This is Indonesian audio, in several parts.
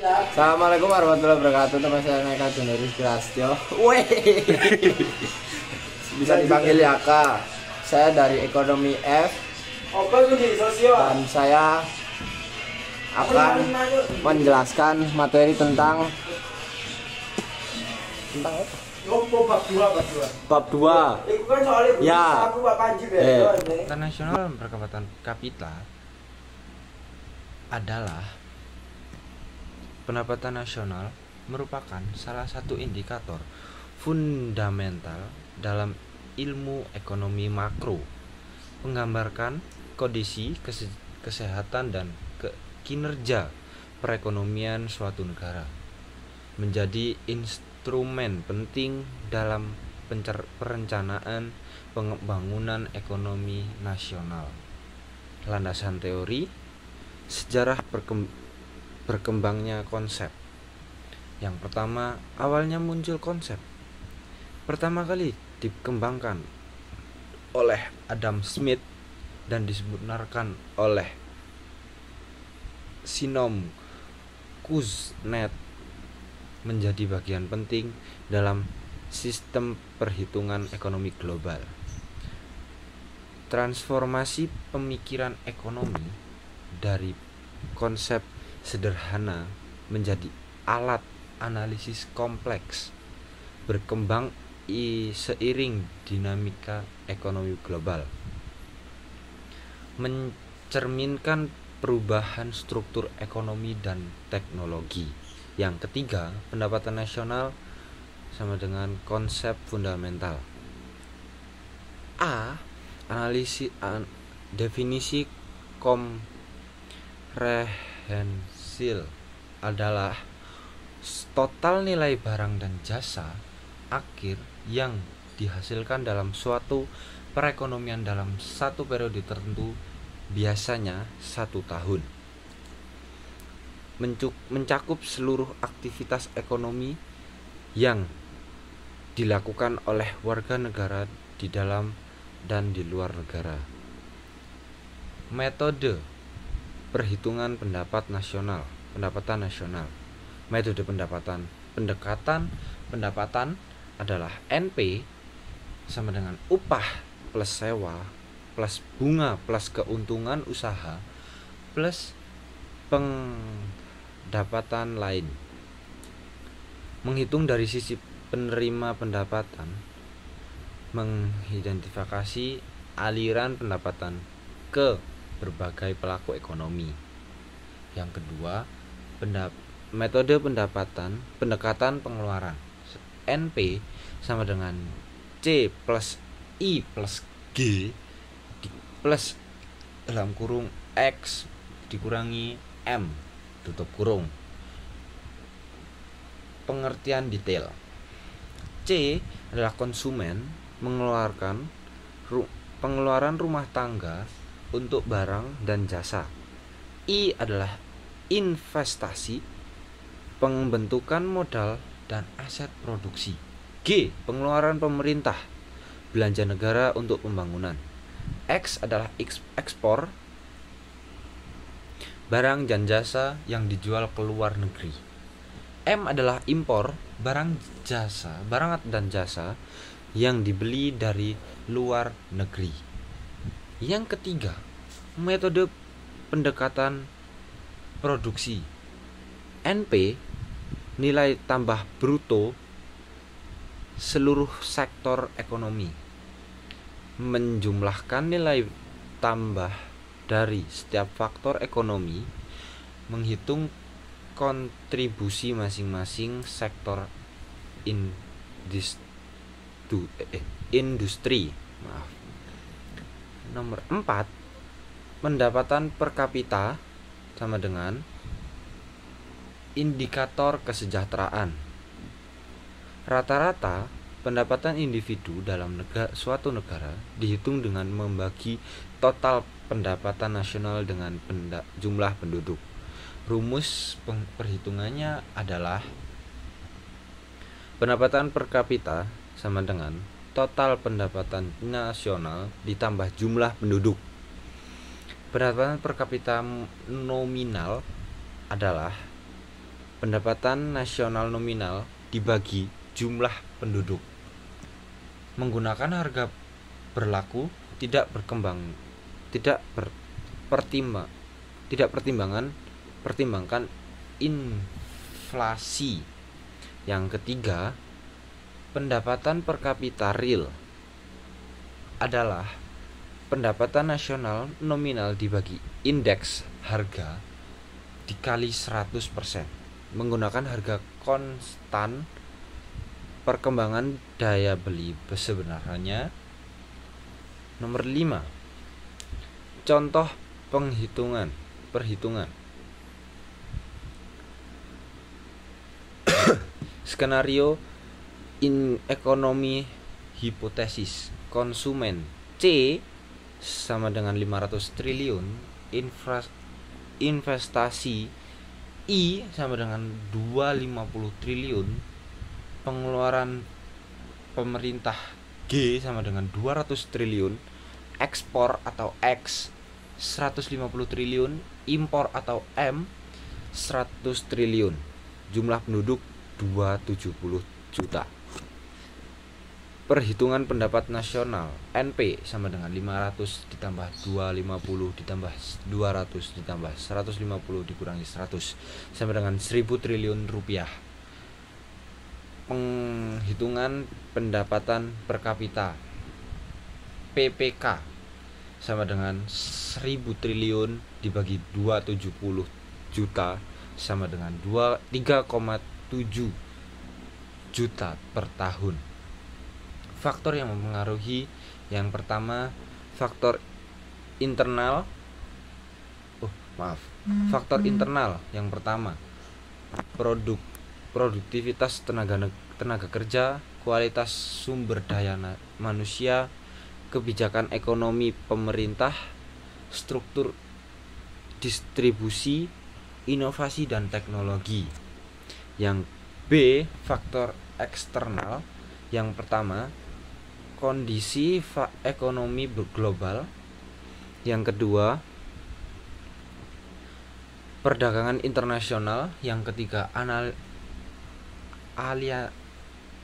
Assalamualaikum warahmatullahi wabarakatuh. Nama saya Neka Junurus Grastyo. Weh, bisa dipanggil Yaka. Saya dari Ekonomi F dan saya akan menjelaskan materi tentang bab 2. Ya. Internasional perkapatan kapita adalah pendapatan nasional merupakan salah satu indikator fundamental dalam ilmu ekonomi makro, menggambarkan kondisi kesehatan dan kinerja perekonomian suatu negara, menjadi instrumen penting dalam perencanaan pembangunan ekonomi nasional. Landasan teori, sejarah berkembangnya konsep. Yang pertama, awalnya muncul konsep pertama kali dikembangkan oleh Adam Smith dan disebenarkan oleh Sinom Kuznets menjadi bagian penting dalam sistem perhitungan ekonomi global. Transformasi pemikiran ekonomi dari konsep sederhana menjadi alat analisis kompleks berkembang seiring dinamika ekonomi global, mencerminkan perubahan struktur ekonomi dan teknologi. Yang ketiga, pendapatan nasional sama dengan konsep fundamental. Definisi komprehensil adalah total nilai barang dan jasa akhir yang dihasilkan dalam suatu perekonomian dalam satu periode tertentu, biasanya 1 tahun, mencakup seluruh aktivitas ekonomi yang dilakukan oleh warga negara di dalam dan di luar negara. Metode perhitungan pendapatan nasional. Metode pendapatan adalah NP sama dengan upah plus sewa plus bunga plus keuntungan usaha plus pendapatan lain. Menghitung dari sisi penerima pendapatan, mengidentifikasi aliran pendapatan ke berbagai pelaku ekonomi. Yang kedua, metode pendekatan pengeluaran. NP sama dengan C plus I plus G plus dalam kurung X dikurangi M tutup kurung. Pengertian detail. C adalah konsumen mengeluarkan pengeluaran rumah tangga untuk barang dan jasa. I adalah investasi, pembentukan modal dan aset produksi. G, pengeluaran pemerintah, belanja negara untuk pembangunan. X adalah ekspor, barang dan jasa yang dijual ke luar negeri. M adalah impor, barang dan jasa yang dibeli dari luar negeri. Yang ketiga, metode pendekatan produksi. NP, nilai tambah bruto seluruh sektor ekonomi, menjumlahkan nilai tambah dari setiap faktor ekonomi, menghitung kontribusi masing-masing sektor industri. Nomor 4, pendapatan per kapita sama dengan indikator kesejahteraan. Rata-rata pendapatan individu dalam suatu negara dihitung dengan membagi total pendapatan nasional dengan jumlah penduduk. Rumus perhitungannya adalah pendapatan per kapita sama dengan total pendapatan nasional ditambah jumlah penduduk. Pendapatan per kapita nominal adalah Pendapatan nasional nominal dibagi jumlah penduduk. Menggunakan harga berlaku tidak pertimbangkan inflasi. Yang ketiga, pendapatan per kapita real adalah pendapatan nasional nominal dibagi indeks harga dikali 100%. Menggunakan harga konstan, perkembangan daya beli sebenarnya. Nomor 5. Contoh perhitungan. Skenario ekonomi hipotesis. Konsumen C sama dengan 500 triliun, investasi I sama dengan 250 triliun, pengeluaran pemerintah G sama dengan 200 triliun, ekspor atau X 150 triliun, impor atau M 100 triliun. Jumlah penduduk 270 juta. Perhitungan pendapat nasional NP sama dengan 500 ditambah 250 ditambah 200 ditambah 150 dikurangi 100 sama dengan 1000 triliun rupiah. Penghitungan pendapatan per kapita PPK sama dengan 1000 triliun dibagi 270 juta sama dengan 3,7 juta per tahun. Faktor yang mempengaruhi, yang pertama faktor internal. Faktor internal yang pertama produktivitas tenaga kerja, kualitas sumber daya manusia, kebijakan ekonomi pemerintah, struktur distribusi, inovasi dan teknologi. Yang B, faktor eksternal. Yang pertama, kondisi ekonomi global. Yang kedua, perdagangan internasional. Yang ketiga,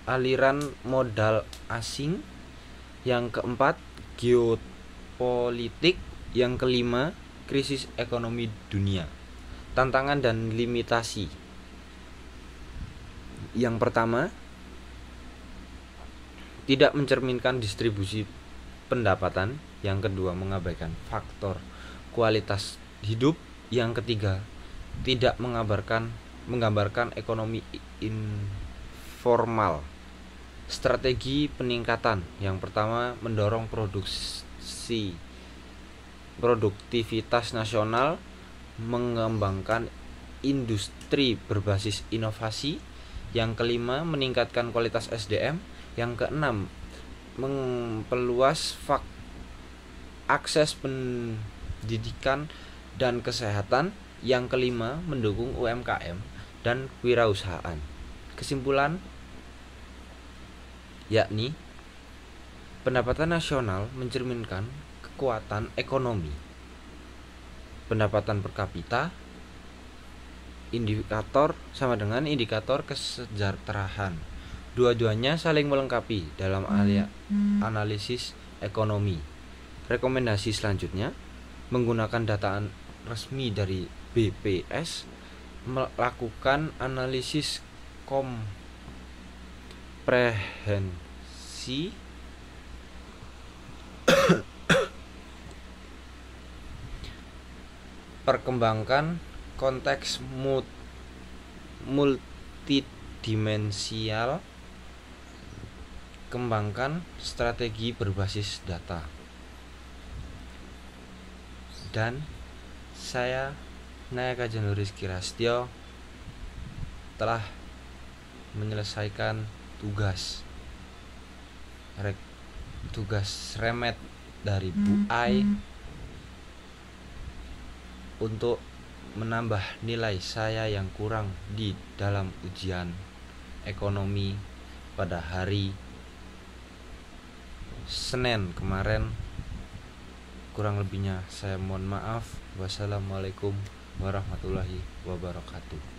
aliran modal asing. Yang keempat, geopolitik. Yang kelima, krisis ekonomi dunia. Tantangan dan limitasi. Yang pertama, tidak mencerminkan distribusi pendapatan. Yang kedua, mengabaikan faktor kualitas hidup. Yang ketiga, tidak menggambarkan ekonomi informal. Strategi peningkatan. Yang pertama, mendorong produktivitas nasional, mengembangkan industri berbasis inovasi. Yang kelima, meningkatkan kualitas SDM. Yang keenam, memperluas akses pendidikan dan kesehatan. Yang kelima, mendukung UMKM dan kewirausahaan. Kesimpulan yakni pendapatan nasional mencerminkan kekuatan ekonomi. Pendapatan per kapita indikator sama dengan indikator kesejahteraan. Dua-duanya saling melengkapi dalam analisis ekonomi. Rekomendasi selanjutnya, menggunakan data resmi dari BPS, melakukan analisis komprehensi perkembangan konteks multidimensial, kembangkan strategi berbasis data. Dan saya Nayaka Janu Rizky Rastyo telah menyelesaikan tugas remet dari Bu Ai untuk menambah nilai saya yang kurang di dalam ujian ekonomi pada hari Senin kemarin. Kurang lebihnya saya mohon maaf. Wassalamualaikum warahmatullahi wabarakatuh.